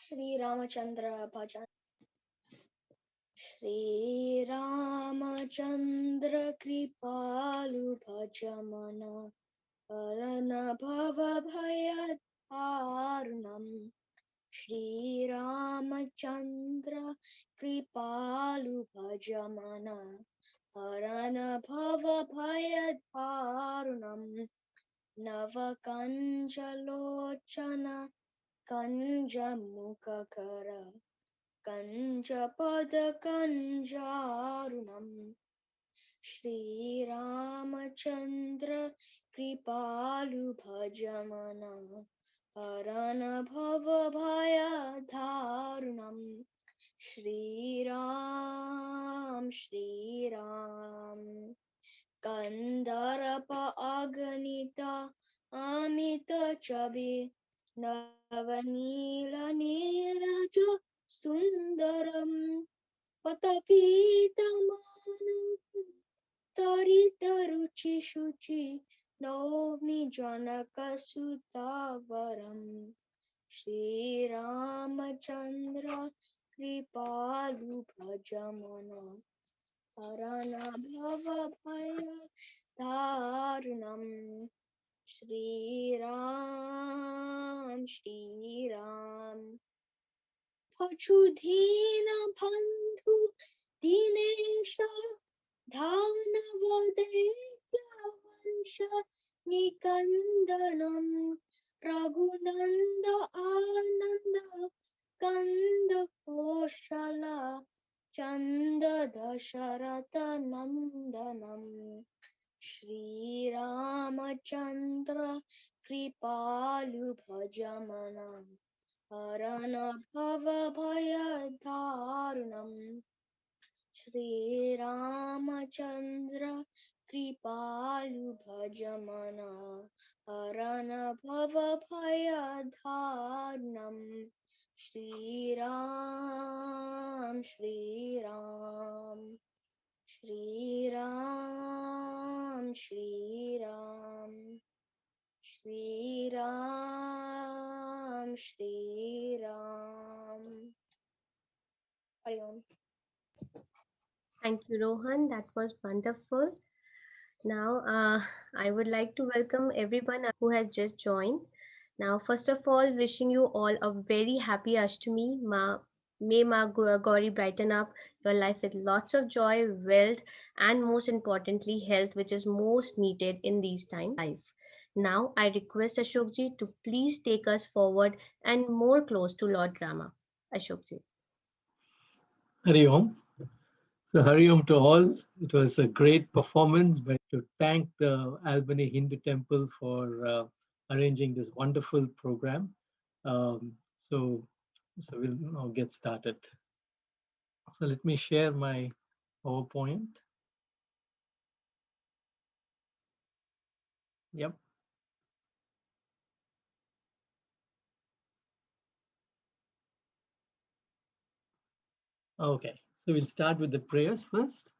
Shri Ramachandra Bhajan. Shri Ramachandra Kripalu Bhajamana Parana Bhava Bhayadharnam. Shri Ramachandra Kripalu Bhajamana Parana Bhava Bhayadharnam. Navakanjalochana Kanjamukakara Kanjapadkanjarunam. Shri Ramachandra Kripalu Bhajamana Parana Bhava Bhayadharunam. Shri Ram Kandarapa Aganita Amita Chabi Navanila Niraja Sundaram Patapitamanu Taritaruchi Shuchi Naomi Janaka Sutavaram Shri Ramachandra Kripalu Bhajamana Parana Bhava Bhaya Dharunam Shri Ram Pachudhina Bandhu Dinesha Dhanavadetya Vansha Nikandanam Raghunanda Ananda Kanda Koshala Chanda Dasharata Nandanam Shri Ramachandra Kripalu Bhajamana Parana Bhava Bhayadharunam Shri Ramachandra Kripalu Bhajamana Parana Bhava Bhayadharunam Shri Ram Shri Ram Shri Ram Shri Ram Shri Ram Hari Om. Thank you, Rohan. That was wonderful. Now, I would like to welcome everyone who has just joined. Now, first of all, wishing you all a very happy Ashtami. May Ma Gauri brighten up your life with lots of joy, wealth, and most importantly, health, which is most needed in these times. Now, I request Ashokji to please take us forward and more close to Lord Rama. Ashokji. Hari Om. So Hari Om to all. It was a great performance, but to thank the Albany Hindu Temple for arranging this wonderful program. So we'll now get started. So let me share my PowerPoint. Yep. Okay. So we'll start with the prayers first.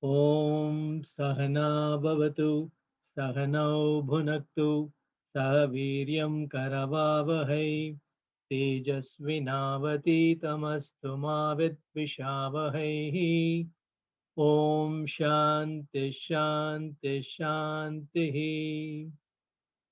Om Sahana Bhavatu Sahanau Bhunaktu Sahaviryam Karavavahai Tejasvinavati Ma Vidvishavahai Om Shanti Shanti Shanti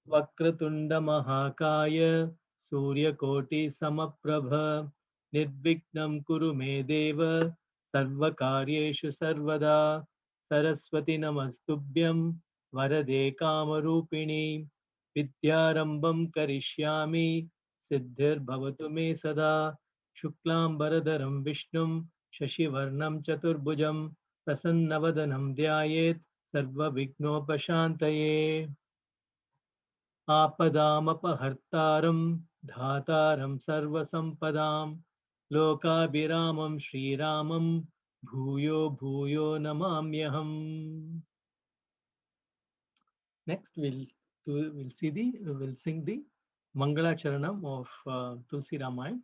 Vakratunda Mahakaya Suryakoti Samaprabha Nirvignam Kuru Me Deva Sarvakaryeshu Sarvada Saraswati Namastubhyam Varade Kamarupini Vidyarambam Karishyami Siddhir Bhavatu Me Sada Shuklam Baradaram Vishnum Shashivarnam Chaturbhujam Prasannavadanam Dhyayet Sarva Vignopashantaye. Apadamapahartaram dhataram sarvasampadam lokabhiramam Sriramam bhuyo bhuyo namamyaham. Next, we'll sing the Mangala Charanam of Tulsi Ramayana.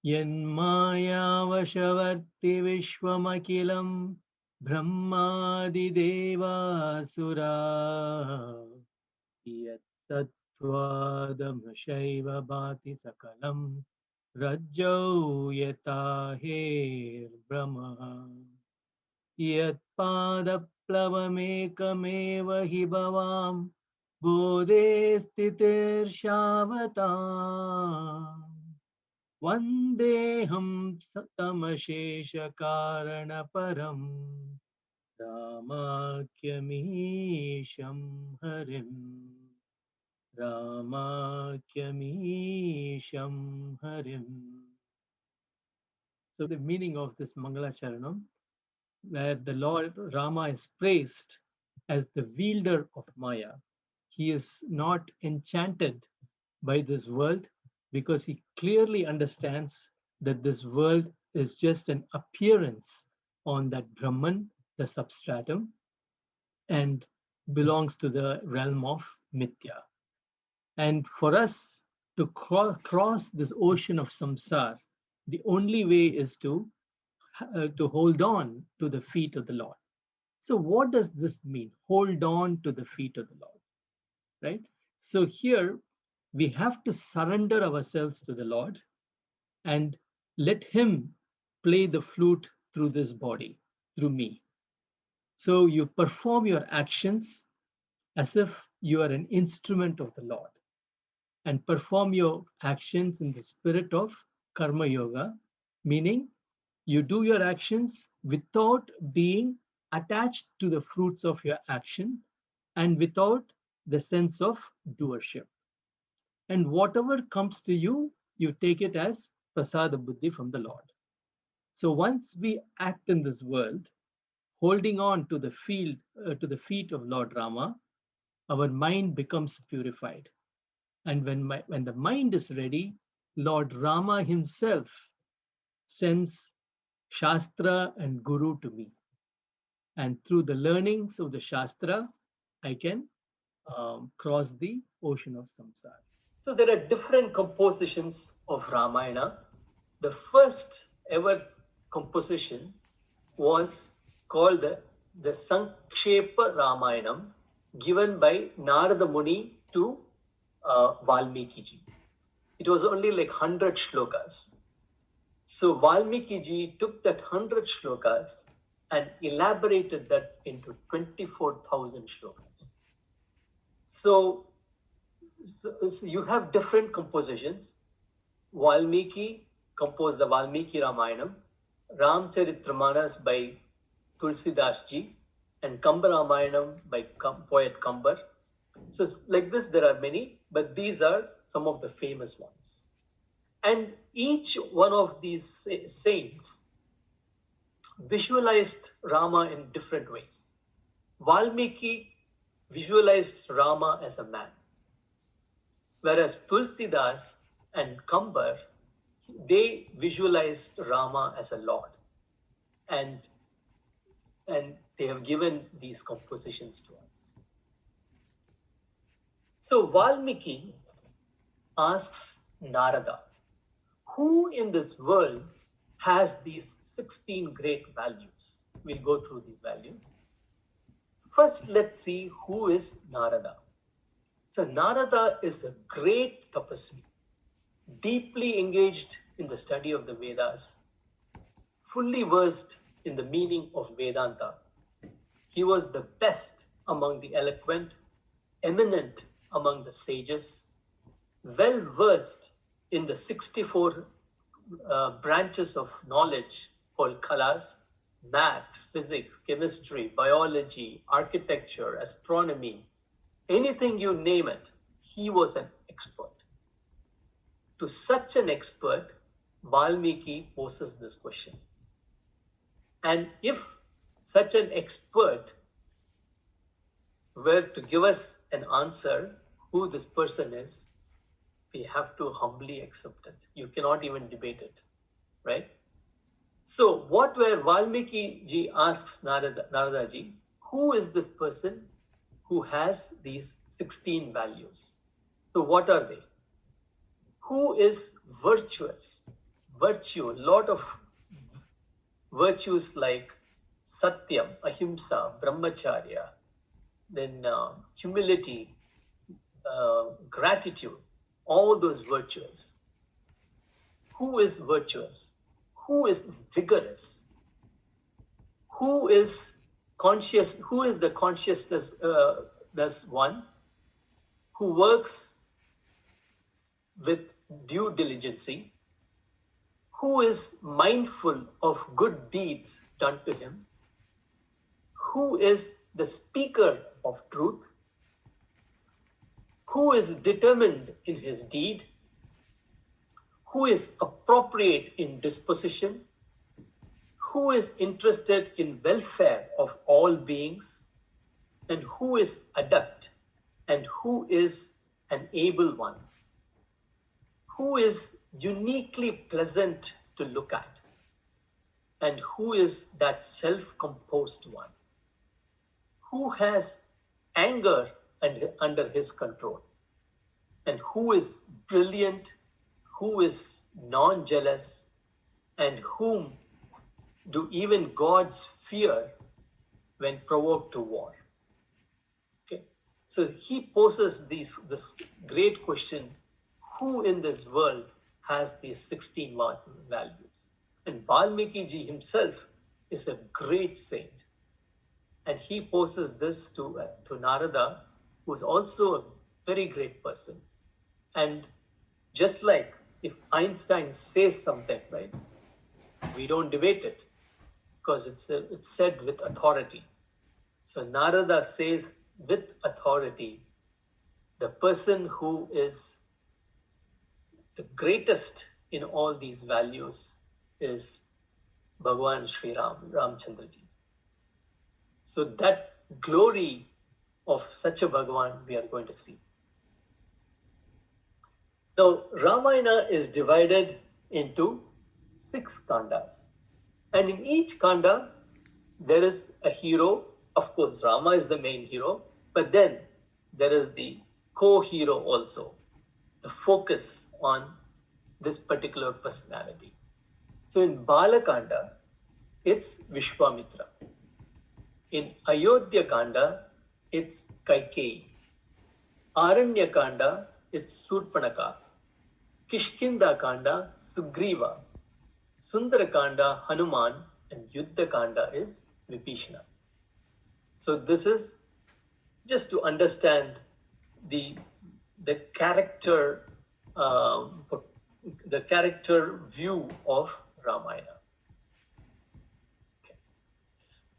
Yanmayavashavarti Vishwamakilam Brahmadi Devasura Yat Sattvadamashaiva Bhati Sakalam Rajau Yatahir Brahma Yat Padaplavamekameva hi bhavam Bodhe Stitir Shavatam Vandeham Satamashesha Karanaparam Ramakyamisham Harim Ramakyamisham Harim. So the meaning of this Mangala Charanam, where the Lord Rama is praised as the wielder of Maya. He is not enchanted by this world because he clearly understands that this world is just an appearance on that Brahman, the substratum, and belongs to the realm of Mithya. And for us to cross this ocean of samsara, the only way is to hold on to the feet of the Lord. So, what does this mean? Hold on to the feet of the Lord, right? So, here we have to surrender ourselves to the Lord and let Him play the flute through this body, through me. So, you perform your actions as if you are an instrument of the Lord and perform your actions in the spirit of karma yoga, meaning you do your actions without being attached to the fruits of your action and without the sense of doership. And whatever comes to you, you take it as prasada buddhi from the Lord. So once we act in this world, holding on to the feet of Lord Rama, our mind becomes purified. And when the mind is ready, Lord Rama himself sends Shastra and Guru to me. And through the learnings of the Shastra, I can cross the ocean of samsara. So there are different compositions of Ramayana. The first ever composition was called the Sankshepa Ramayanam, given by Narada Muni to Valmiki ji. It was only like 100 shlokas. So Valmiki ji took that 100 shlokas and elaborated that into 24,000 shlokas. So you have different compositions. Valmiki composed the Valmiki Ramayanam, Ramcharitramanas by Tulsidas ji, and Kamba Ramayanam by poet Kambar. So like this, there are many, but these are some of the famous ones. And each one of these saints visualized Rama in different ways. Valmiki visualized Rama as a man, whereas Tulsidas and Kambar, they visualized Rama as a lord. And they have given these compositions to us. So Valmiki asks Narada, who in this world has these 16 great values? We'll go through these values. First, let's see who is Narada. So Narada is a great tapasvi, deeply engaged in the study of the Vedas, fully versed in the meaning of Vedanta. He was the best among the eloquent, eminent among the sages, well versed in the 64 branches of knowledge called kalas: math, physics, chemistry, biology, architecture, astronomy, anything you name it, he was an expert. To such an expert, Valmiki poses this question. And if such an expert were to give us an answer, who this person is, we have to humbly accept it. You cannot even debate it, right? So what where Valmiki ji asks Narada ji, who is this person who has these 16 values? So what are they? Who is virtuous? Virtue, a lot of virtues like satyam, ahimsa, brahmacharya, then humility, gratitude, all those virtues. Who is virtuous? Who is vigorous? Who is conscious? Who is the consciousness one who works with due diligence? Who is mindful of good deeds done to him? Who is the speaker of truth? Who is determined in his deed? Who is appropriate in disposition? Who is interested in welfare of all beings? And who is adept? And who is an able one? Who is uniquely pleasant to look at? And who is that self-composed one? Who has anger under his control? And who is brilliant? Who is non-jealous? And whom do even gods fear when provoked to war? Okay, so he poses this great question: who in this world has these 16 values? And Valmiki ji himself is a great saint, and he poses this to Narada, who is also a very great person. And just like if Einstein says something, right, we don't debate it because it's said with authority. So Narada says with authority, the person who is the greatest in all these values is Bhagwan Sri Ramchandra ji. So that glory of such a Bhagwan we are going to see. Now, Ramayana is divided into 6 kandas. And in each kanda, there is a hero. Of course, Rama is the main hero, but then there is the co-hero also, the focus on this particular personality. So in Balakanda, it's Vishwamitra. In Ayodhya Kanda, it's Kaikeyi. Aranya Kanda, it's Surpanaka. Kishkinda Kanda, Sugriva. Sundara Kanda, Hanuman. And Yuddha Kanda is Vibhishana. So this is just to understand the character view of Ramayana. Okay.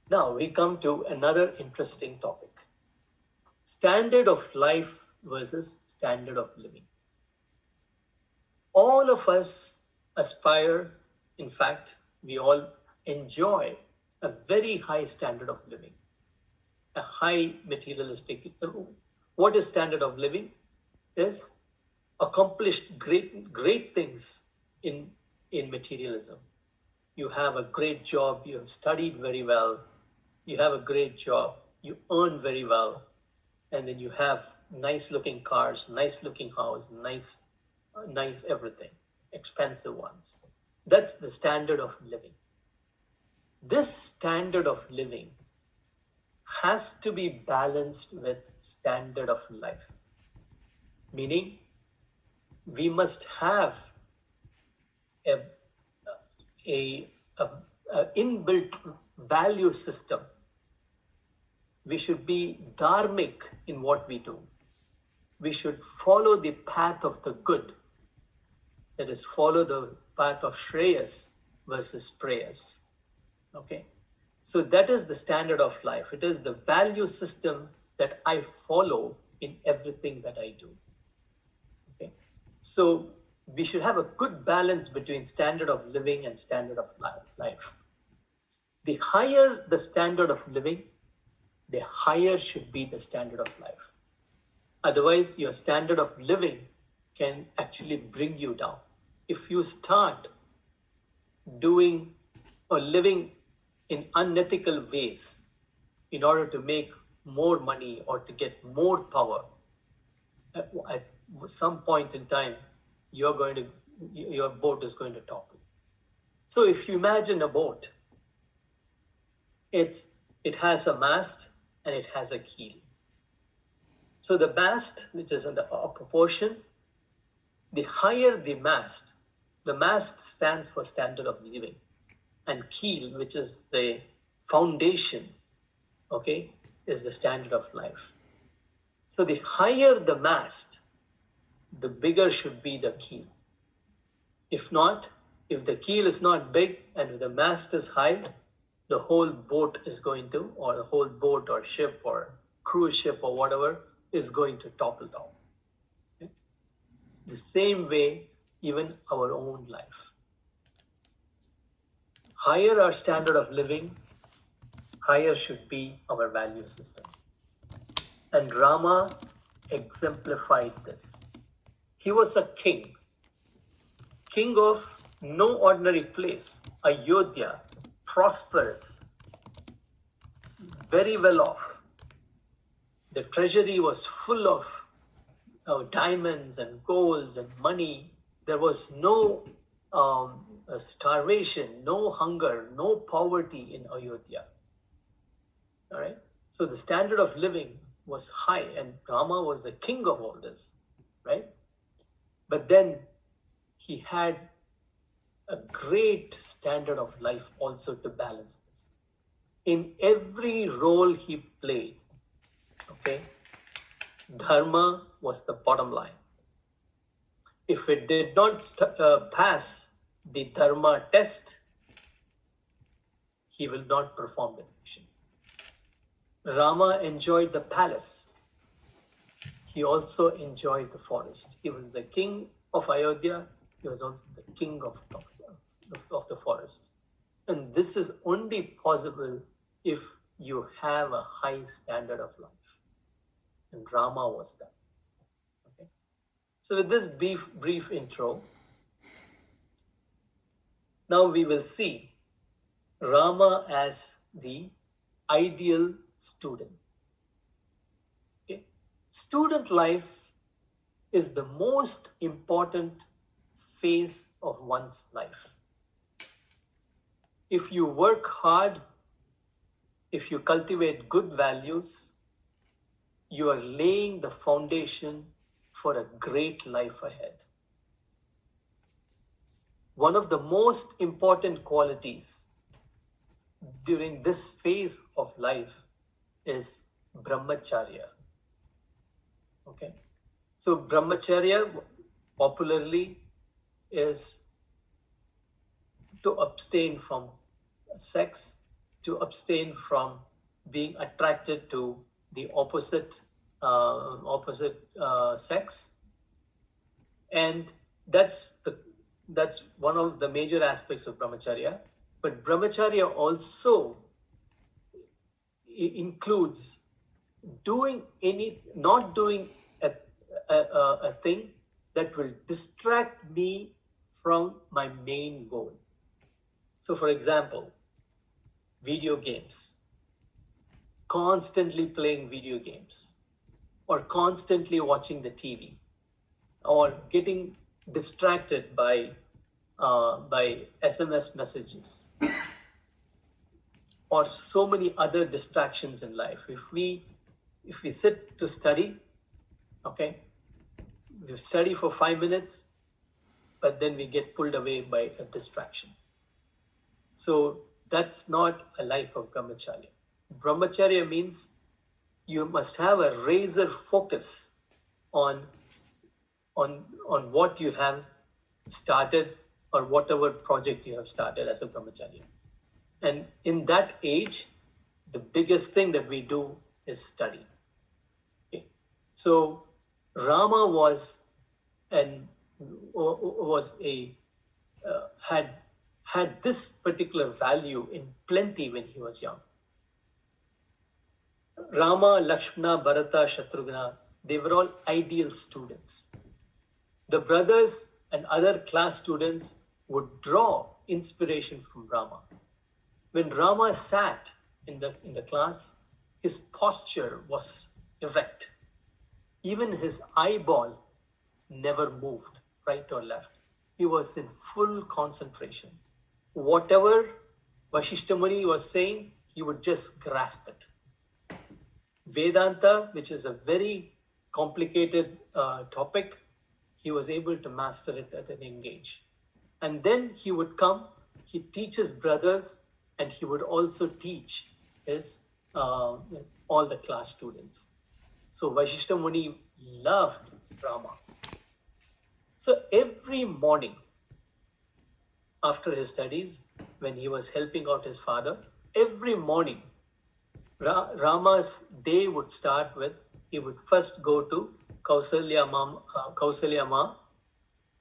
Now we come to another interesting topic: standard of life versus standard of living. All of us aspire, in fact, we all enjoy a very high standard of living, a high materialistic. What is standard of living? Is accomplished great things in materialism. You have a great job, you have studied very well, you have a great job, you earn very well, and then you have nice looking cars, nice looking house, nice everything, expensive ones. That's the standard of living. This standard of living has to be balanced with standard of life. Meaning, we must have a inbuilt value system. We should be dharmic in what we do. We should follow the path of the good. That is, follow the path of Shreyas versus Preyas. Okay? So that is the standard of life. It is the value system that I follow in everything that I do. Okay? So we should have a good balance between standard of living and standard of life. The higher the standard of living, the higher should be the standard of life. Otherwise, your standard of living can actually bring you down. If you start doing or living in unethical ways in order to make more money or to get more power, at some point in time, your boat is going to topple. So if you imagine a boat, it has a mast and it has a keel. So the mast, which is in the proportion, the higher the mast stands for standard of living, and keel, which is the foundation, okay, is the standard of life. So the higher the mast, the bigger should be the keel. If not, if the keel is not big and if the mast is high, the whole boat is going to, or the whole boat or ship or cruise ship or whatever is going to topple down. Okay? The same way, even our own life. Higher our standard of living, higher should be our value system. And Rama exemplified this. He was a king of no ordinary place, Ayodhya, prosperous, very well off. The treasury was full of diamonds and golds and money. There was no starvation, no hunger, no poverty in Ayodhya. All right. So the standard of living was high, and Rama was the king of all this, right? But then he had a great standard of life also to balance this. In every role he played, okay, dharma was the bottom line. If it did not pass the dharma test, he will not perform the mission. Rama enjoyed the palace. He also enjoyed the forest. He was the king of Ayodhya. He was also the king of the forest. And this is only possible if you have a high standard of life. And Rama was that. Okay. So with this brief intro, now we will see Rama as the ideal student. Okay. Student life is the most important phase of one's life. If you work hard, if you cultivate good values, you are laying the foundation for a great life ahead. One of the most important qualities during this phase of life is brahmacharya. Okay, so brahmacharya popularly is to abstain from sex, to abstain from being attracted to the opposite sex, and that's one of the major aspects of brahmacharya. But brahmacharya also includes not doing a thing that will distract me from my main goal. So, for example, video games, constantly playing video games, or constantly watching the TV, or getting distracted by SMS messages, or so many other distractions in life. If we sit to study, okay, we study for 5 minutes, but then we get pulled away by a distraction. So that's not a life of brahmacharya. Brahmacharya means you must have a razor focus on what you have started or whatever project you have started as a brahmacharya. And in that age, the biggest thing that we do is study. Okay. So Rama had this particular value in plenty when he was young. Rama, Lakshmana, Bharata, Shatrughna, they were all ideal students. The brothers and other class students would draw inspiration from Rama. When Rama sat in the class, his posture was erect. Even his eyeball never moved, right or left. He was in full concentration. Whatever Vashishta Muni was saying, he would just grasp it. Vedanta, which is a very complicated topic, he was able to master it at an young age. And then he would come, he teaches brothers, and he would also teach his all the class students. So Vashishta Muni loved Rama. So every morning after his studies, when he was helping out his father, every morning Rama's day would start with, he would first go to Kausalya Ma,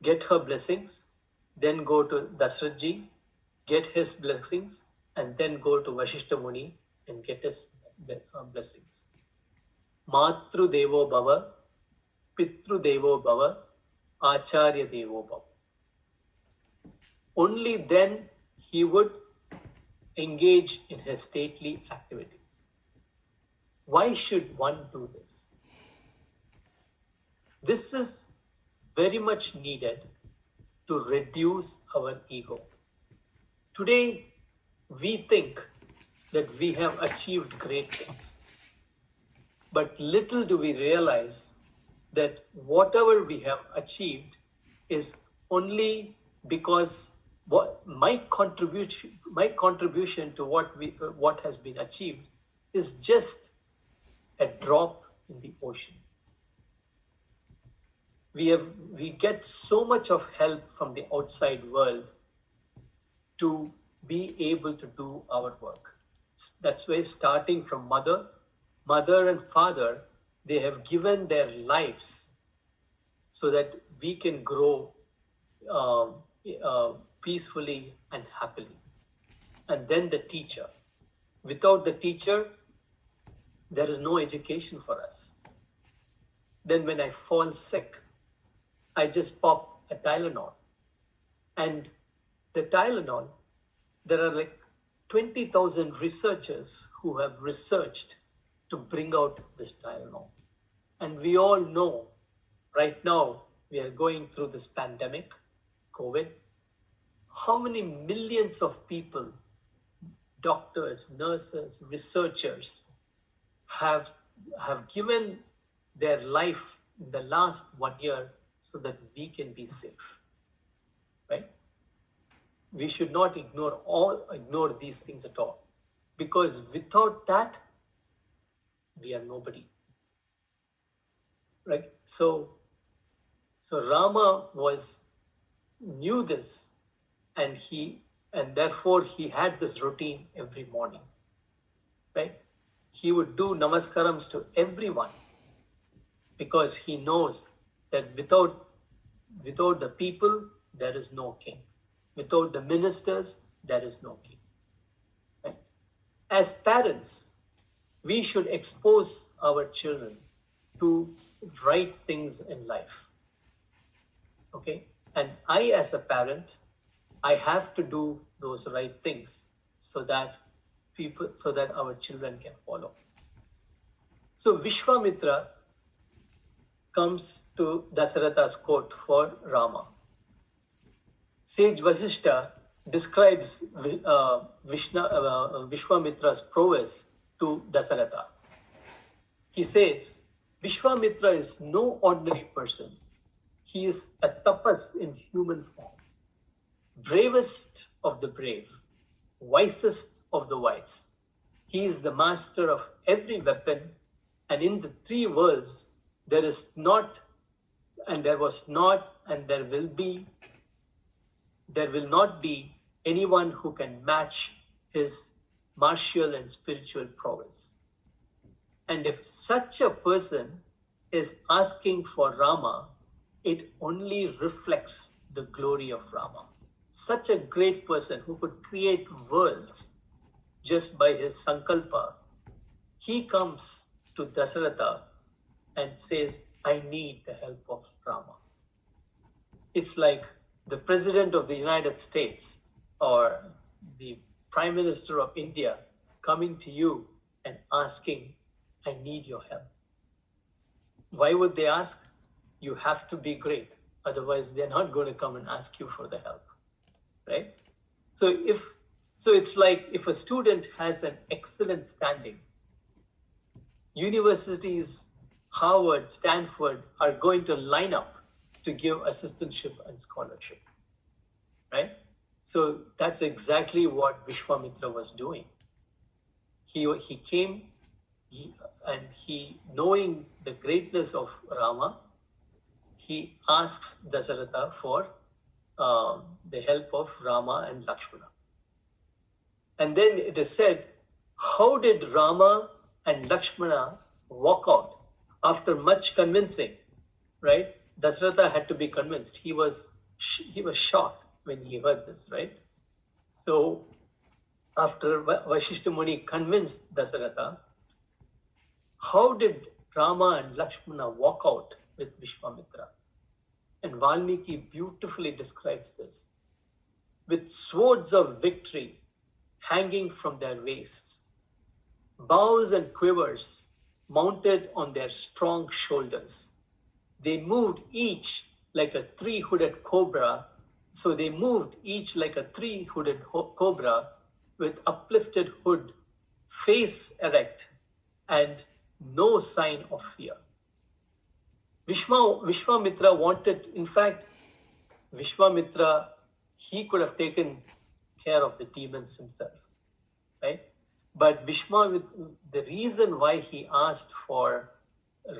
get her blessings, then go to Dasratji, get his blessings, and then go to Vashishta Muni and get his blessings. Matru Devo Bhava, Pitru Devo Bhava, Acharya Devo Bhava. Only then he would engage in his stately activities. Why should one do this? This is very much needed to reduce our ego. Today, we think that we have achieved great things. But little do we realize that whatever we have achieved is only because my contribution to what has been achieved is just a drop in the ocean. We get so much of help from the outside world to be able to do our work. That's why starting from mother and father, they have given their lives so that we can grow peacefully and happily. And then the teacher. Without the teacher, there is no education for us. Then when I fall sick, I just pop a Tylenol. And the Tylenol, there are like 20,000 researchers who have researched to bring out this Tylenol. And we all know right now we are going through this pandemic, COVID. How many millions of people, doctors, nurses, researchers have given their life in the last 1 year so that we can be safe, right? We should not ignore these things at all, because without that, we are nobody, right? So Rama knew this, and therefore he had this routine every morning, right? He would do namaskarams to everyone because he knows that without the people, there is no king. Without the ministers, there is no king. Right? As parents, we should expose our children to right things in life. Okay? And I, as a parent, I have to do those right things so that our children can follow. So Vishwamitra comes to Dasaratha's court for Rama. Sage Vasishta describes Vishwamitra's prowess to Dasaratha. He says, Vishwamitra is no ordinary person. He is a tapas in human form, bravest of the brave, wisest of the wise. He is the master of every weapon, and in the three worlds, there is not, and there was not, and there will not be anyone who can match his martial and spiritual prowess. And if such a person is asking for Rama, it only reflects the glory of Rama. Such a great person who could create worlds just by his sankalpa, he comes to Dasaratha and says, I need the help of Rama. It's like the President of the United States or the Prime Minister of India coming to you and asking, I need your help. Why would they ask? You have to be great. Otherwise, they're not going to come and ask you for the help, right? So it's like if a student has an excellent standing, universities, Harvard, Stanford are going to line up to give assistantship and scholarship, right? So that's exactly what Vishwamitra was doing. He came, knowing the greatness of Rama, he asks Dasaratha for the help of Rama and Lakshmana. And then it is said, how did Rama and Lakshmana walk out after much convincing, right? Dasaratha had to be convinced. He was shocked when he heard this, right? So after Vashishta Muni convinced Dasaratha, how did Rama and Lakshmana walk out with Vishwamitra? And Valmiki beautifully describes this. With swords of victory hanging from their waists, bows and quivers mounted on their strong shoulders. They moved each like a three-hooded cobra. So they moved each like a three-hooded cobra with uplifted hood, face erect, and no sign of fear. Vishwamitra wanted, in fact, Vishwamitra, he could have taken care of the demons himself, right? But the reason why he asked for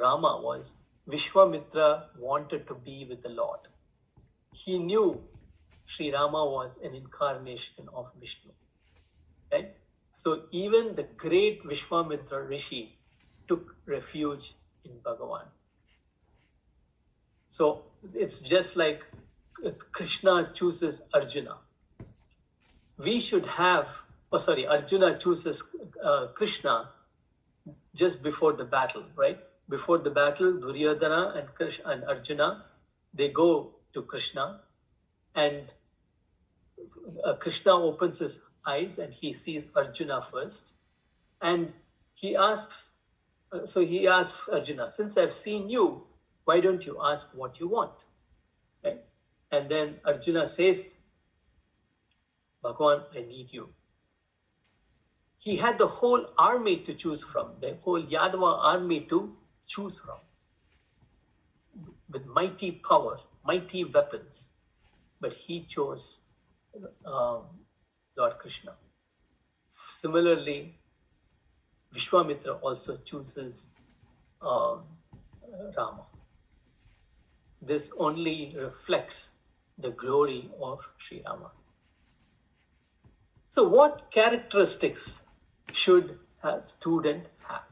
Rama was Vishwamitra wanted to be with the Lord. He knew Sri Rama was an incarnation of Vishnu, right? So even the great Vishwamitra Rishi took refuge in Bhagavan. So it's just like Krishna chooses Arjuna. Arjuna chooses Krishna just before the battle, right? Before the battle, Duryodhana and Arjuna, they go to Krishna, and Krishna opens his eyes and he sees Arjuna first, and he asks Arjuna, since I've seen you, why don't you ask what you want, right? And then Arjuna says, Bhagavan, I need you. He had the whole army to choose from, the whole Yadava army to choose from, with mighty power, mighty weapons. But he chose Lord Krishna. Similarly, Vishwamitra also chooses Rama. This only reflects the glory of Sri Rama. So what characteristics should a student have?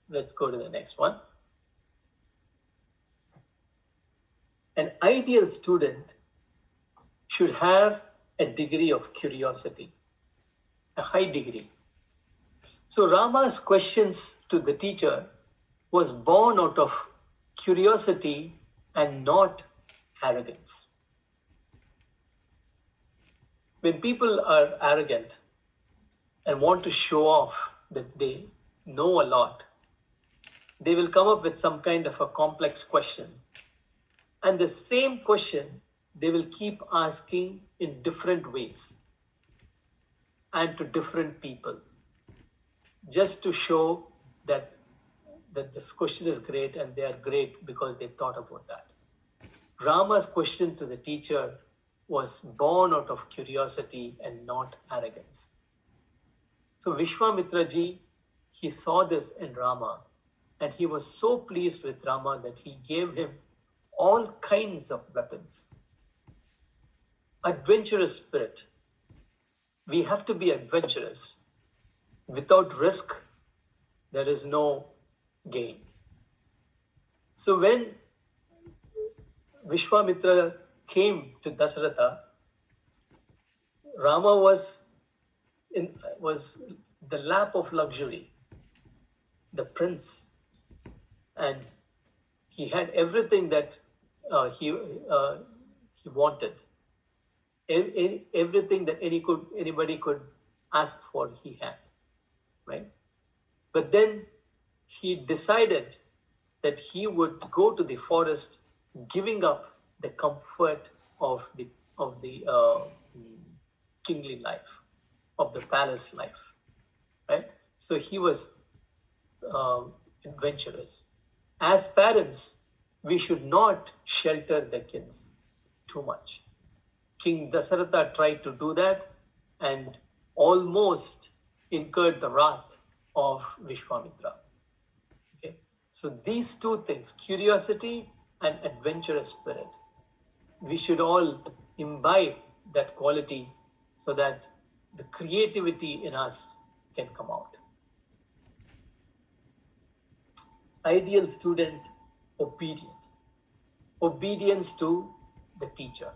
Let's go to the next one. An ideal student should have a degree of curiosity, a high degree. So Rama's questions to the teacher was born out of curiosity and not arrogance. When people are arrogant and want to show off that they know a lot, they will come up with some kind of a complex question. And the same question they will keep asking in different ways and to different people, just to show that this question is great and they are great because they thought about that. Rama's question to the teacher was born out of curiosity and not arrogance. So Vishwamitra ji, he saw this in Rama, and he was so pleased with Rama that he gave him all kinds of weapons. Adventurous spirit. We have to be adventurous. Without risk, there is no gain. So when Vishwamitra came to Dasaratha, Rama was the lap of luxury, the prince, and he had everything that he wanted. Everything that anybody could ask for, he had, right? But then he decided that he would go to the forest, giving up the comfort of the kingly life, of the palace life, right? So he was adventurous. As parents, we should not shelter the kids too much. King Dasaratha tried to do that and almost incurred the wrath of Vishwamitra. Okay? So these two things, curiosity and adventurous spirit, we should all imbibe that quality so that the creativity in us can come out. Ideal student, obedient. Obedience to the teacher.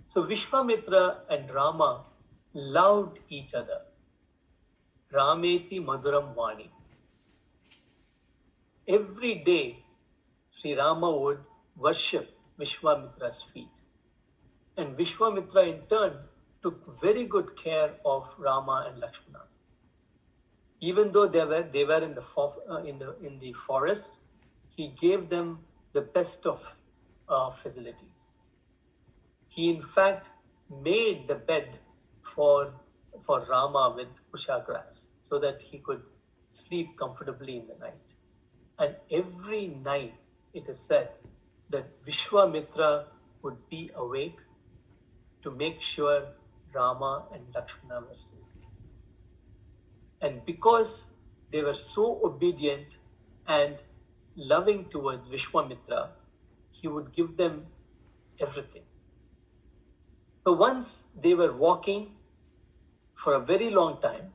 So Vishwamitra and Rama loved each other. Rameti Maduram Vani. Every day, Sri Rama would worship Vishwamitra's feet. And Vishwamitra in turn took very good care of Rama and Lakshmana. Even though they were in the forest, he gave them the best of facilities. He in fact made the bed for Rama with kusha grass so that he could sleep comfortably in the night. And every night it is said that Vishwamitra would be awake to make sure Rama and Lakshmana were safe. And because they were so obedient and loving towards Vishwamitra, he would give them everything. So once they were walking for a very long time,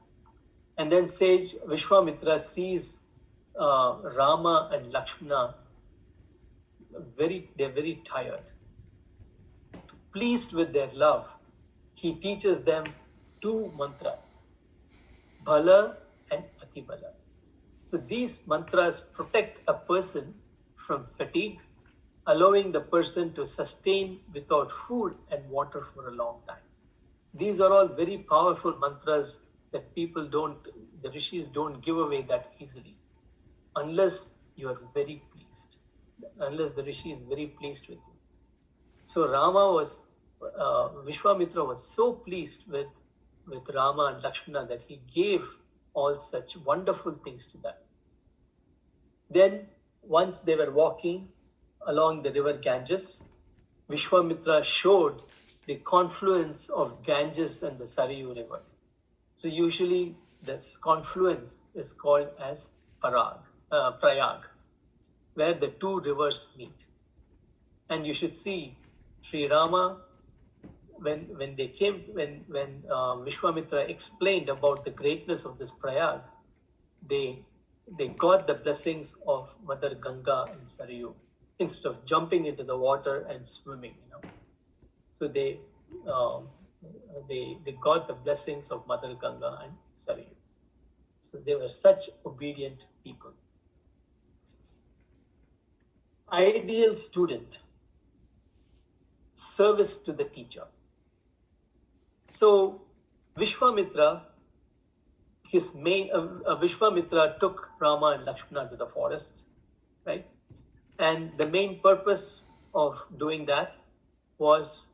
and then sage Vishwamitra sees Rama and Lakshmana they're very tired. Pleased with their love, he teaches them two mantras, Bala and Atibala. So these mantras protect a person from fatigue, allowing the person to sustain without food and water for a long time. These are all very powerful mantras that the rishis don't give away that easily, unless you are very pleased, unless the rishi is very pleased with you. So Vishwamitra was so pleased with Rama and Lakshmana that he gave all such wonderful things to them. Then, once they were walking along the river Ganges, Vishwamitra showed the confluence of Ganges and the Sarayu river. So usually this confluence is called as Prayag, where the two rivers meet. And you should see Sri Rama, when Vishwamitra explained about the greatness of this Prayag, they got the blessings of Mother Ganga and Sarayu instead of jumping into the water and swimming. So they got the blessings of Mother Ganga and Sarayu. So they were such obedient people. Ideal student, service to the teacher. So Vishwamitra took Rama and Lakshmana to the forest, right? And the main purpose of doing that was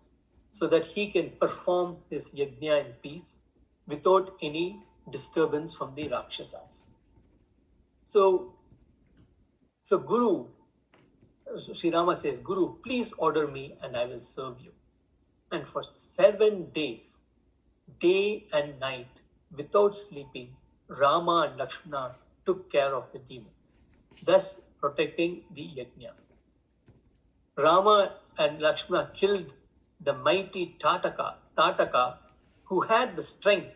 so that he can perform his yajna in peace without any disturbance from the Rakshasas. So Guru, Sri Rama says, Guru, please order me and I will serve you. And for 7 days, day and night, without sleeping, Rama and Lakshmana took care of the demons, thus protecting the yajna. Rama and Lakshmana killed the mighty Tataka, who had the strength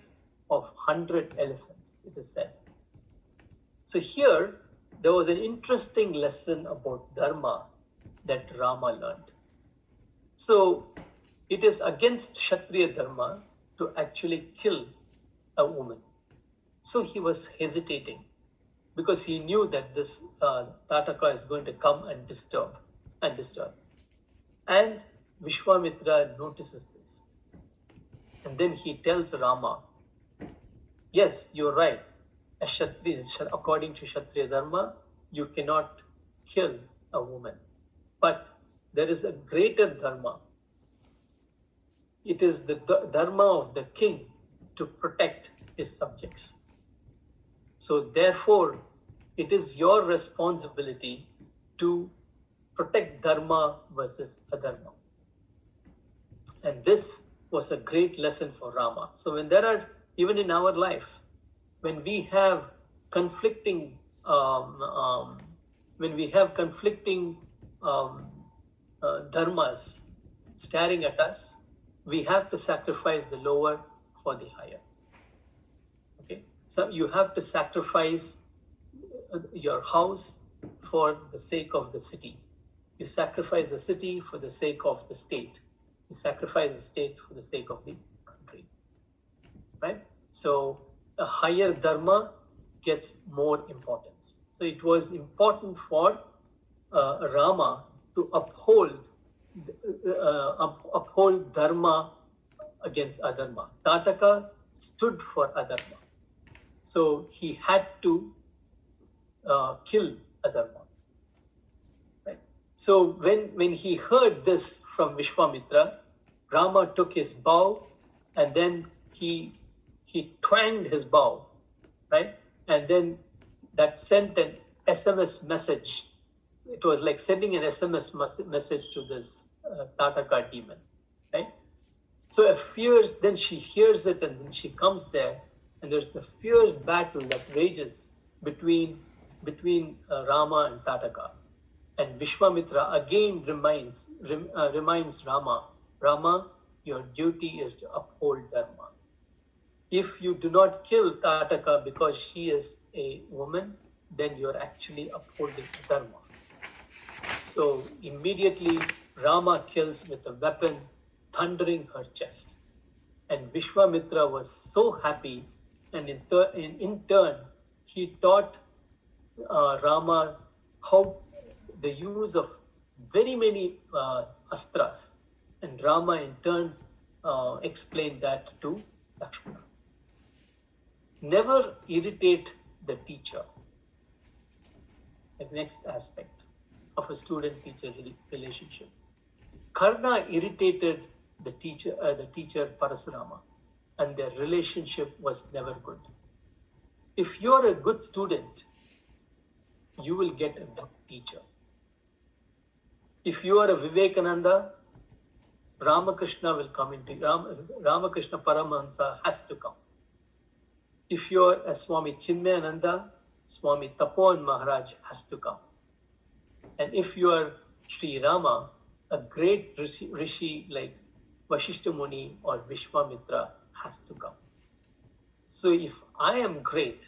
of 100 elephants, it is said. So here, there was an interesting lesson about dharma that Rama learned. So it is against Kshatriya dharma to actually kill a woman. So he was hesitating. because he knew that this Tataka is going to come and disturb. And Vishwamitra notices this. And then he tells Rama, yes, you're right. As Kshatriya, according to Kshatriya Dharma, you cannot kill a woman. But there is a greater Dharma. It is the Dharma of the king to protect his subjects. So therefore, it is your responsibility to protect Dharma versus Adharma. And this was a great lesson for Rama. So when there are, even in our life, when we have conflicting dharmas staring at us, we have to sacrifice the lower for the higher. Okay, so you have to sacrifice your house for the sake of the city. You sacrifice the city for the sake of the state. You sacrifice the state for the sake of the country. Right? So a higher dharma gets more importance. So it was important for Rama to uphold dharma against adharma. Tataka stood for adharma. So he had to kill adharma. Right? So when he heard this from Vishwamitra, Rama took his bow and then he twanged his bow, right? And then that sent an SMS message. It was like sending an SMS message to this Tataka demon, right? So a fierce, then she hears it and then she comes there and there's a fierce battle that rages between Rama and Tataka. And Vishwamitra again reminds Rama, your duty is to uphold Dharma. If you do not kill Tataka because she is a woman, then you're actually upholding Dharma. So immediately Rama kills with a weapon, thundering her chest. And Vishwamitra was so happy, and in turn, he taught Rama how the use of very many astras. And Rama in turn explained that to Lakshmana. Never irritate the teacher. The next aspect of a student-teacher relationship. Karna irritated the teacher Parasurama, and their relationship was never good. If you're a good student, you will get a good teacher. If you are a Vivekananda, Ramakrishna will come into Ramakrishna Paramahansa has to come. If you are a Swami Chinmayananda, Swami Tapovan Maharaj has to come. And if you are Sri Rama, a great rishi like Vashishta Muni or Vishwamitra has to come. So if I am great,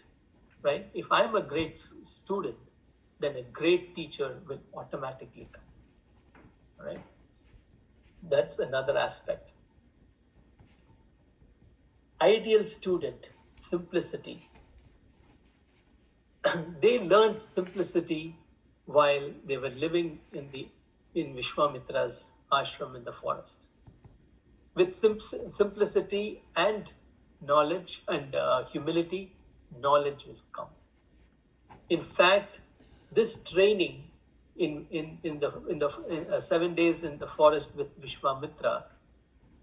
right? If I am a great student, then a great teacher will automatically come. Right? That's another aspect. Ideal student, simplicity. They learned simplicity while they were living in Vishwamitra's ashram in the forest. With simplicity and knowledge and humility, knowledge will come. In fact, this training in 7 days in the forest with Vishwamitra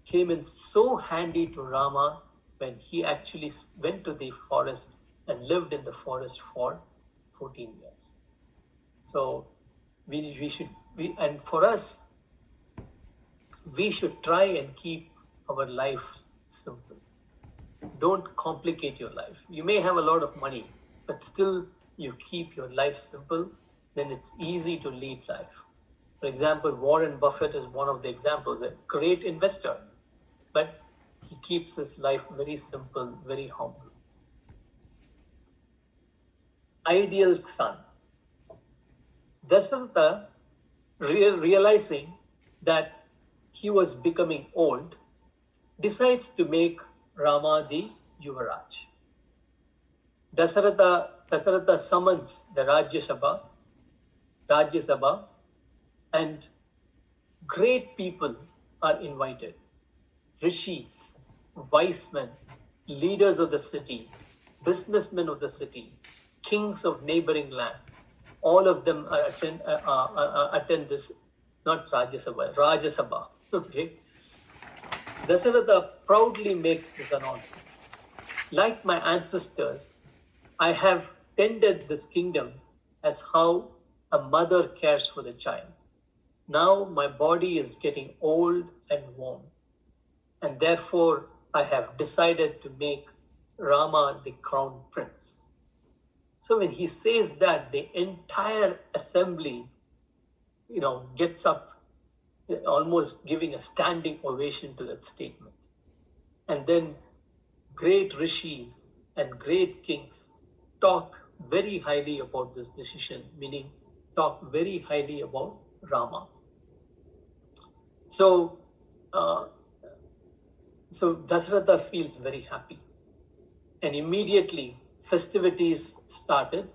came in so handy to Rama when he actually went to the forest and lived in the forest for 14 years. So we should try and keep our life simple. Don't complicate your life. You may have a lot of money, but still you keep your life simple, then it's easy to lead life. For example, Warren Buffett is one of the examples, a great investor, but he keeps his life very simple, very humble. Ideal son. Dasarata, realizing that he was becoming old, decides to make Rama the Yuvaraj. Dasarata Dasaratha summons the Rajya Sabha, and great people are invited. Rishis, wise men, leaders of the city, businessmen of the city, kings of neighboring land, all of them attend this, not Rajya Sabha. Okay. Dasaratha proudly makes this announcement. Like my ancestors, I have tended this kingdom as how a mother cares for the child. Now my body is getting old and worn, and therefore I have decided to make Rama the crown prince. So when he says that, the entire assembly, gets up, almost giving a standing ovation to that statement. And then great rishis and great kings talk very highly about this decision, meaning talk very highly about Rama. So Dasaratha feels very happy. And immediately festivities started.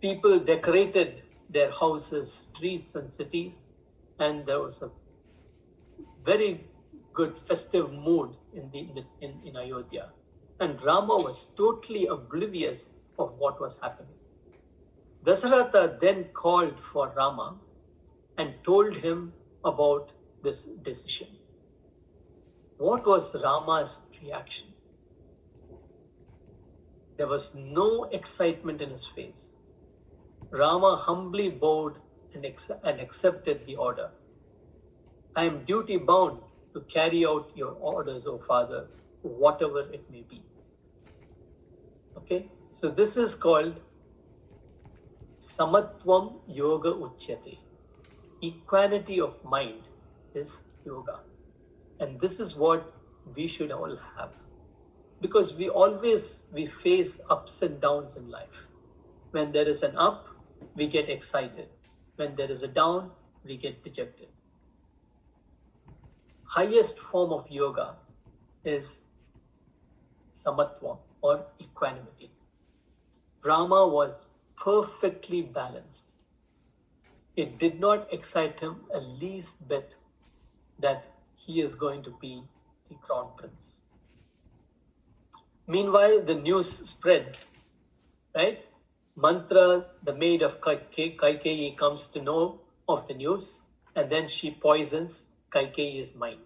People decorated their houses, streets, and cities, and there was a very good festive mood in Ayodhya. And Rama was totally oblivious of what was happening. Dasaratha then called for Rama and told him about this decision. What was Rama's reaction? There was no excitement in his face. Rama humbly bowed and accepted the order. I am duty bound to carry out your orders, O Father, whatever it may be. Okay, so this is called Samatvam Yoga Uchyate. Equanimity of mind is yoga. And this is what we should all have. Because we face ups and downs in life. When there is an up, we get excited. When there is a down, we get dejected. Highest form of yoga is samatva or equanimity. Rama was perfectly balanced. It did not excite him a least bit that he is going to be the crown prince. Meanwhile, the news spreads, right? Mantra, the maid of Kaikeyi, comes to know of the news, and then she poisons Kaikeyi's mind.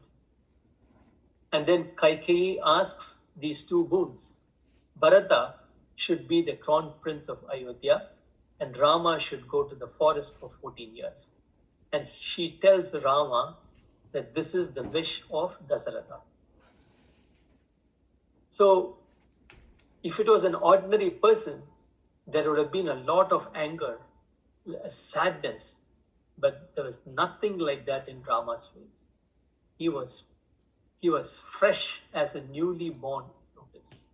And then Kaikeyi asks these two boons. Bharata should be the crown prince of Ayodhya, and Rama should go to the forest for 14 years. And she tells Rama that this is the wish of Dasaratha. So, if it was an ordinary person, there would have been a lot of anger, sadness, but there was nothing like that in Rama's face. He was fresh as a newly born lotus.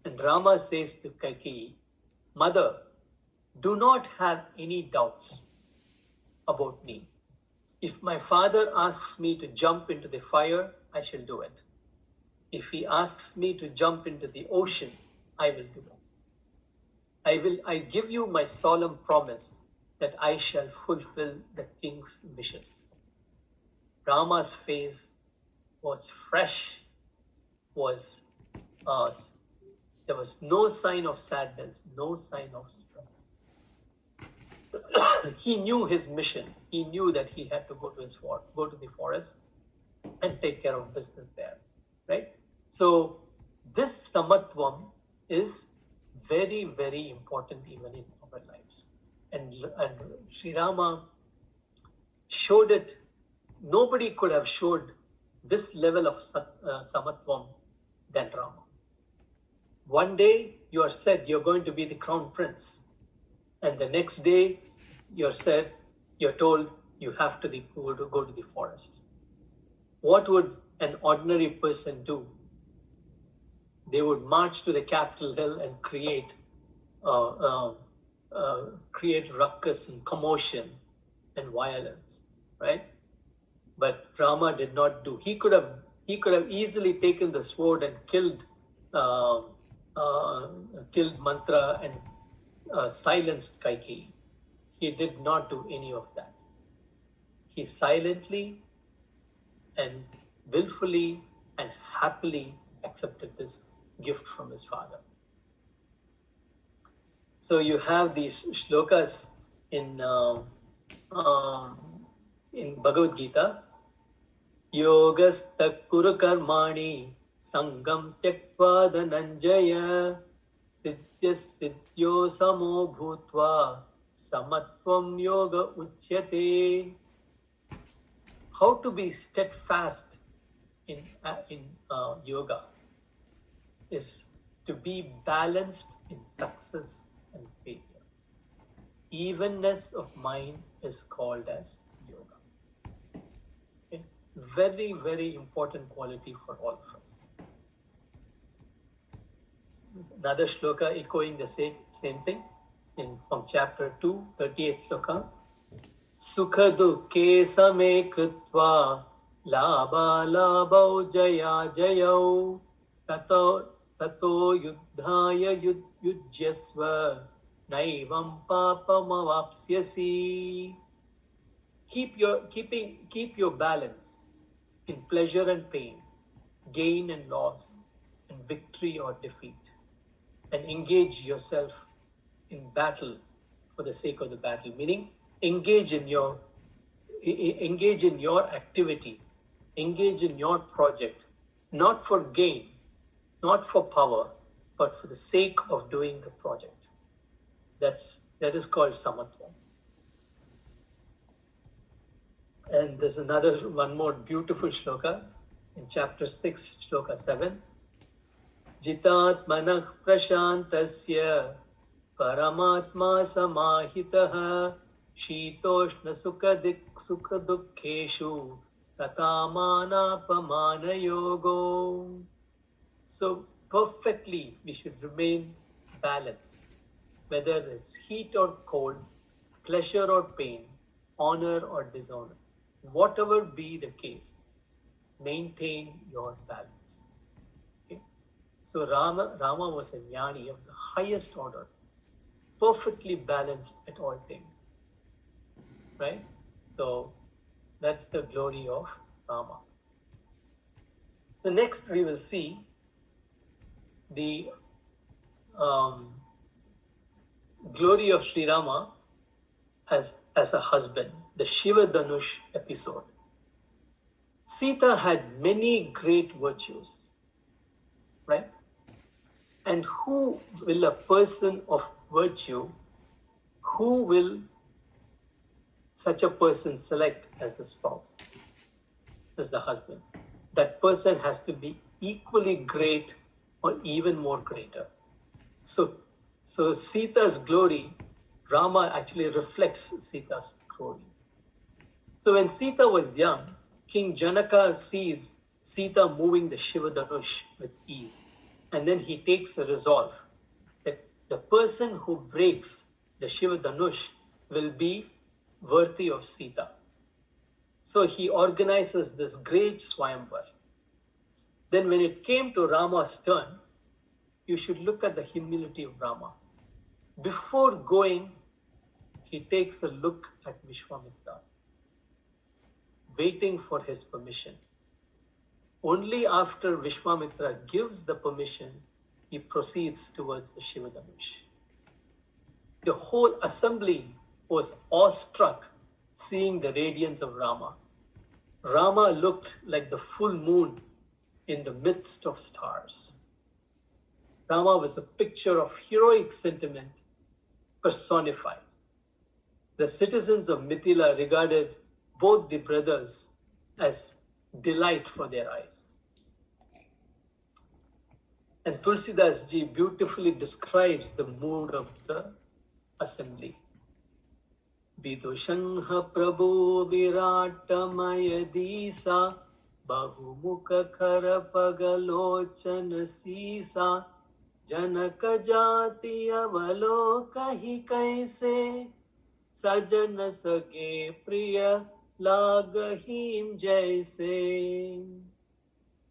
And Rama says to Kaikeyi, Mother, do not have any doubts about me. If my father asks me to jump into the fire, I shall do it. If he asks me to jump into the ocean, I will do it. I give you my solemn promise that I shall fulfill the king's wishes. Rama's face was fresh, there was no sign of sadness, no sign of stress. He knew his mission. He knew that he had to go to the forest and take care of business there, right? So this samatvam is very, very important even in our lives. And Sri Rama showed it. Nobody could have showed this level of samatvam than Rama. One day you are said you're going to be the crown prince, and the next day you're told you have to go to the forest. What would an ordinary person do? They would march to the Capitol Hill and create ruckus and commotion and violence, right? But Rama did not do. He could have easily taken the sword and killed Mantra silenced Kaikeyi. He did not do any of that. He silently and willfully and happily accepted this gift from his father. So you have these shlokas in Bhagavad Gita. Yogastha kuru karmani sangam tyakva dhananjaya siddhya siddhyo samo bhutva samatvam yoga uchyate. How to be steadfast in yoga is to be balanced in success and failure. Evenness of mind is called as yoga. Okay? Very, very important quality for all of us. Another shloka echoing the same thing from chapter 2, 38th shloka. Sukha dukhe same kritva labha labhau jaya jayau tato yuddhaya yujyasva naivam papamavapsyasi. Keep your balance in pleasure and pain, gain and loss, and victory or defeat, and engage yourself in battle for the sake of the battle. Meaning, engage in your activity, engage in your project, not for gain, not for power, but for the sake of doing the project. That is called samatva. And there's one more beautiful shloka in chapter 6, shloka 7. Jitatmanah prashantasya paramatma samahitaha shitoshna sukha dukkheshu tatamana pamana yogo. So perfectly we should remain balanced, whether it's heat or cold, pleasure or pain, honor or dishonor. Whatever be the case, maintain your balance. Okay? So Rama was a jnani of the highest order, perfectly balanced at all things. Right? So that's the glory of Rama. So next we will see the glory of Sri Rama as a husband, the Shiva Dhanush episode. Sita had many great virtues, right? And who will a person of virtue, who will such a person select as the spouse, as the husband? That person has to be equally great or even more greater. So Sita's glory, Rama actually reflects Sita's glory. So when Sita was young, King Janaka sees Sita moving the Shiva Dhanush with ease. And then he takes a resolve that the person who breaks the Shiva Dhanush will be worthy of Sita. So he organizes this great Swayamvar. Then when it came to Rama's turn, you should look at the humility of Rama. Before going, he takes a look at Vishwamitra, waiting for his permission. Only after Vishwamitra gives the permission, he proceeds towards the Shiva Dhanush. The whole assembly was awestruck seeing the radiance of Rama. Rama looked like the full moon in the midst of stars. Rama was a picture of heroic sentiment personified. The citizens of Mithila regarded both the brothers as delight for their eyes. And Tulsidas ji beautifully describes the mood of the assembly. Vidushanha Prabhu Viratamaya Disa Bahumukha Khara Pagalochan Sisa Janaka Jati Avalokahi Kaise Sajana Sage Priya Lagahim Jaise.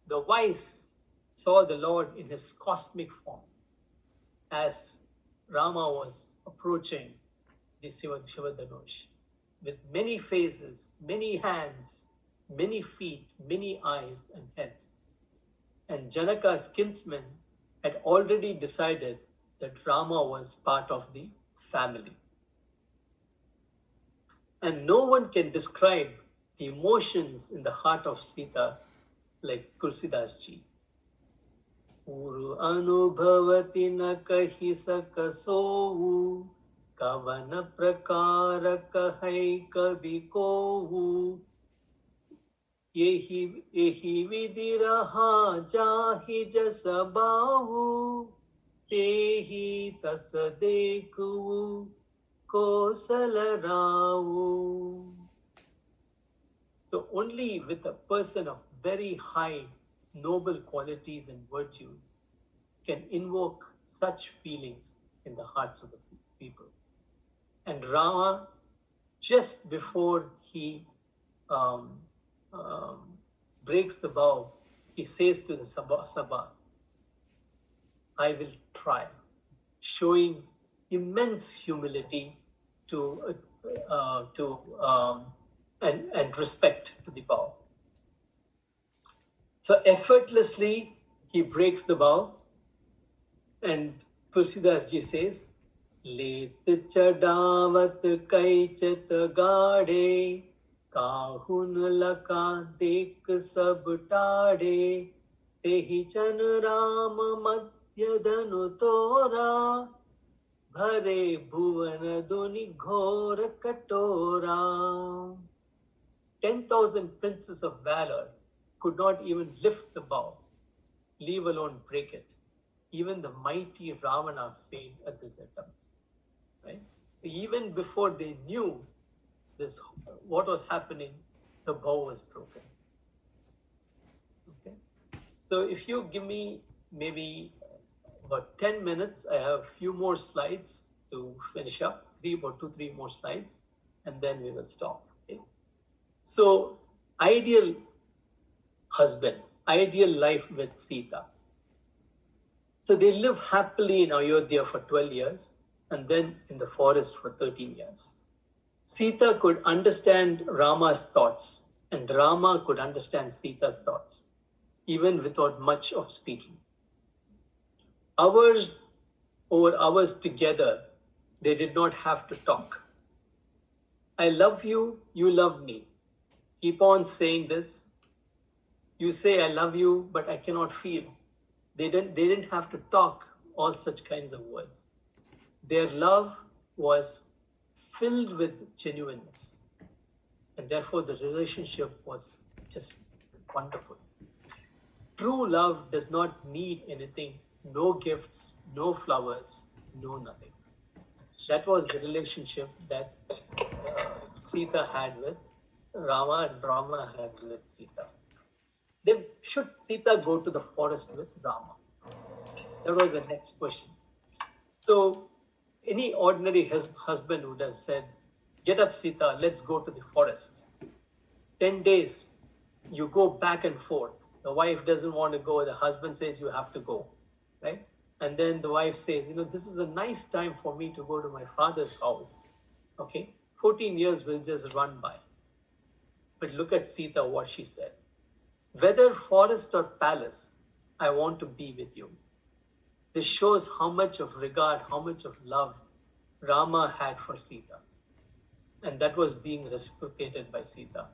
The wise saw the Lord in his cosmic form as Rama was approaching the Shivadanush with many faces, many hands, many feet, many eyes and heads. And Janaka's kinsmen had already decided that Rama was part of the family. And no one can describe the emotions in the heart of Sita like Tulsidas ji. Uru anubhavati na kahi sakasou, kavan prakara kahai kabi kohu, yehi vidhi raha jahi jasa bahu, tehi tas dekhu kosala rao. So only with a person of very high noble qualities and virtues can invoke such feelings in the hearts of the people. And Rama, just before he breaks the vow, he says to the Sabha, I will try, showing immense humility and respect to the vow. So effortlessly he breaks the vow, and Tulsidas ji says, Let chadavat kaichat gade, kahun laka dek sab tade, tehi chan ram madhyadanu tora, bhare bhuvan duni ghor katora. 10,000 princes of valor could not even lift the bow, leave alone break it. Even the mighty Ravana failed at this attempt. Right? So even before they knew this, what was happening, the bow was broken. Okay. So if you give me maybe about 10 minutes, I have a few more slides to finish up, 3 more slides, and then we will stop. Okay. So ideal husband, ideal life with Sita. So they live happily in Ayodhya for 12 years and then in the forest for 13 years. Sita could understand Rama's thoughts and Rama could understand Sita's thoughts, even without much of speaking. Hours over hours together, they did not have to talk. I love you, you love me. Keep on saying this. You say I love you, but I cannot feel. They didn't have to talk all such kinds of words. Their love was filled with genuineness. And therefore the relationship was just wonderful. True love does not need anything, no gifts, no flowers, no nothing. That was the relationship that Sita had with Rama and Rama had with Sita. Then should Sita go to the forest with Rama? That was the next question. So any ordinary husband would have said, get up Sita, let's go to the forest. 10 days, you go back and forth. The wife doesn't want to go, the husband says you have to go, right? And then the wife says, this is a nice time for me to go to my father's house. Okay, 14 years will just run by. But look at Sita, what she said. Whether forest or palace, I want to be with you. This shows how much of regard, how much of love Rama had for Sita. And that was being reciprocated by Sita.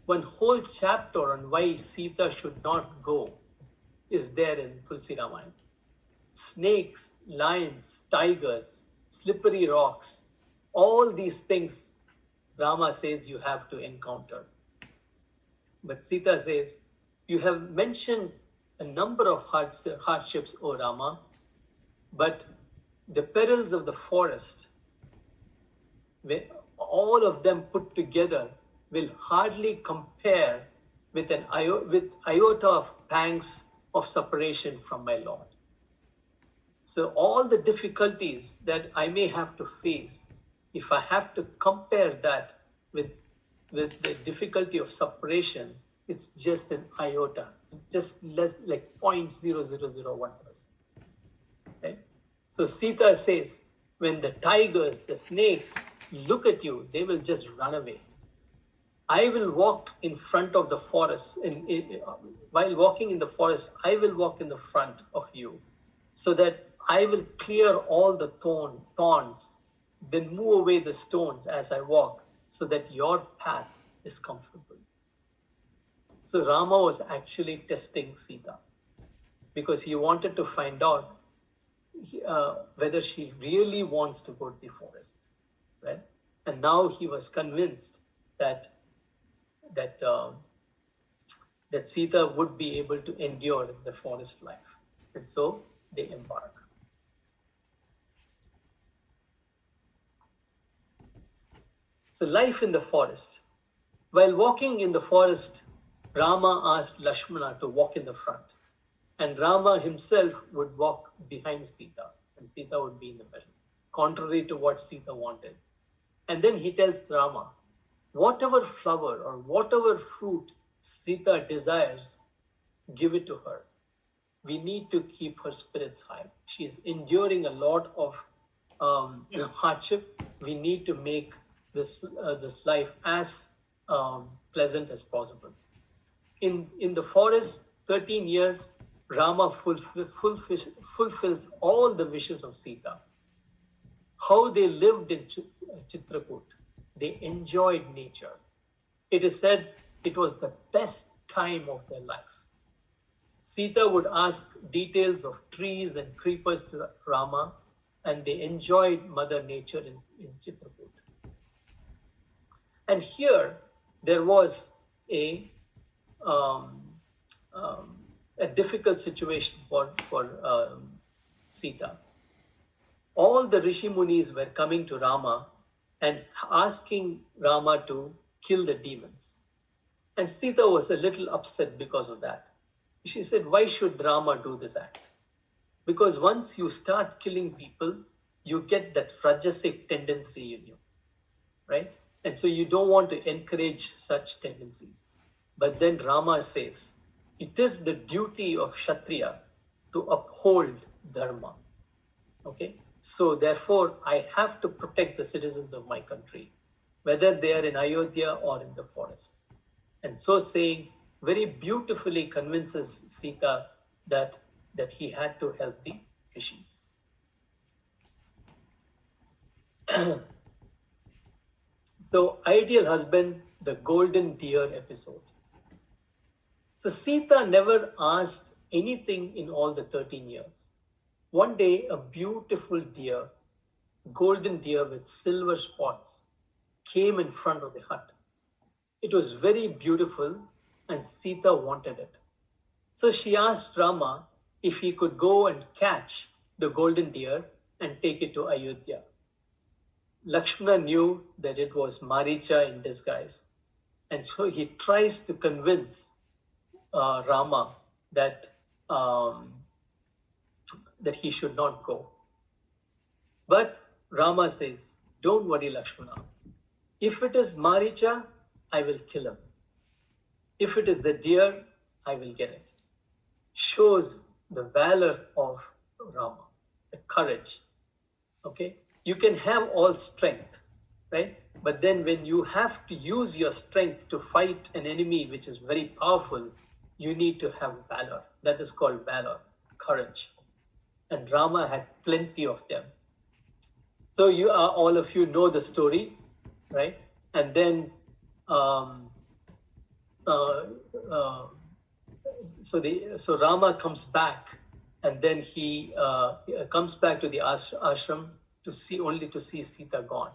One whole chapter on why Sita should not go is there in Tulsi Ramayana. Snakes, lions, tigers, slippery rocks, all these things Rama says you have to encounter. But Sita says, you have mentioned a number of hardships, O Rama, but the perils of the forest, all of them put together, will hardly compare with iota of pangs of separation from my Lord. So all the difficulties that I may have to face, if I have to compare that with the difficulty of separation, it's just an iota, just less like 0.0001%. Okay? So Sita says, when the tigers, the snakes look at you, they will just run away. I will walk in front of the forest. While walking in the forest, I will walk in the front of you, so that I will clear all the thorns, then move away the stones as I walk, so that your path is comfortable. So Rama was actually testing Sita because he wanted to find out whether she really wants to go to the forest, right? And now he was convinced that that that Sita would be able to endure the forest life, and so they embark. So life in the forest. While walking in the forest, Rama asked Lakshmana to walk in the front, and Rama himself would walk behind Sita, and Sita would be in the middle, contrary to what Sita wanted. And then he tells Rama, whatever flower or whatever fruit Sita desires, give it to her. We need to keep her spirits high. She is enduring a lot of hardship. We need to make this life as pleasant as possible. In the forest, 13 years, Rama fulfills all the wishes of Sita. How they lived in Chitrakoot, they enjoyed nature. It is said it was the best time of their life. Sita would ask details of trees and creepers to Rama, and they enjoyed Mother Nature in Chitrakoot. And here there was a difficult situation for Sita. All the Rishi Munis were coming to Rama and asking Rama to kill the demons. And Sita was a little upset because of that. She said, why should Rama do this act? Because once you start killing people, you get that rajasic tendency in you, right? And so you don't want to encourage such tendencies. But then Rama says, it is the duty of Kshatriya to uphold dharma. Okay? So therefore, I have to protect the citizens of my country, whether they are in Ayodhya or in the forest. And so saying, very beautifully convinces Sita that he had to help the rishis. So, ideal husband, the golden deer episode. So Sita never asked anything in all the 13 years. One day, a beautiful deer, golden deer with silver spots, came in front of the hut. It was very beautiful, and Sita wanted it. So she asked Rama if he could go and catch the golden deer and take it to Ayodhya. Lakshmana knew that it was Maricha in disguise, and so he tries to convince Rama that he should not go. But Rama says, don't worry, Lakshmana. If it is Maricha, I will kill him. If it is the deer, I will get it. Shows the valor of Rama, the courage. Okay? You can have all strength, right? But then when you have to use your strength to fight an enemy which is very powerful, you need to have valor. That is called valor, courage. And Rama had plenty of them. So you are, all of you know the story, right? And then so Rama comes back, and then he comes back to the ashram to see Sita gone.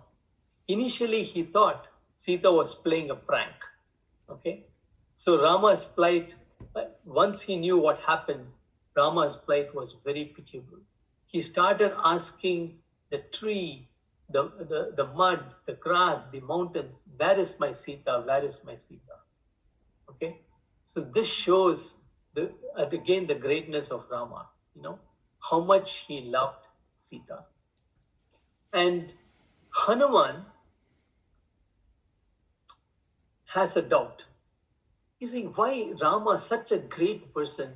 Initially, he thought Sita was playing a prank. Okay, so Rama's plight. Once he knew what happened, Rama's plight was very pitiable. He started asking the tree, the mud, the grass, the mountains, where is my Sita? Where is my Sita? Okay, so this shows again the greatness of Rama. You know how much he loved Sita. And Hanuman has a doubt. He's saying, why Rama, such a great person,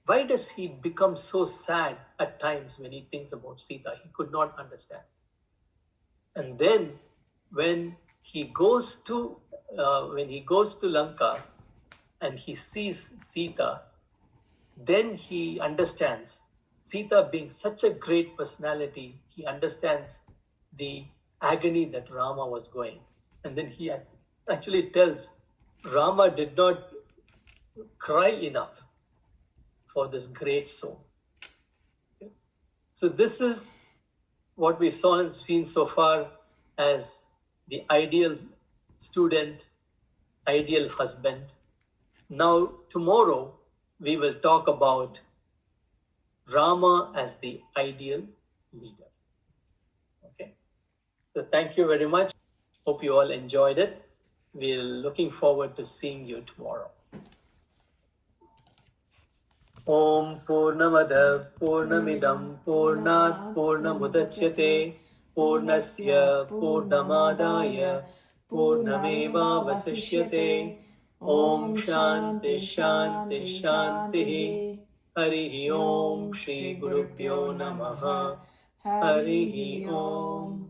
why does he become so sad at times when he thinks about Sita? He could not understand. And then when he goes to Lanka and he sees Sita, then he understands, Sita being such a great personality, he understands the agony that Rama was going. And then he actually tells Rama did not cry enough for this great soul. So this is what we've seen so far as the ideal student, ideal husband. Now, tomorrow, we will talk about Rama as the ideal leader. Okay. So thank you very much. Hope you all enjoyed it. We're looking forward to seeing you tomorrow. Om Purnamada Purnamidam Purnat Purnamudachyate Purnasya Purnamadaya Purnameva Vasishyate Om Shanti Shanti Shanti Harihi Om Shri Gurubhyo Namaha Harihi Om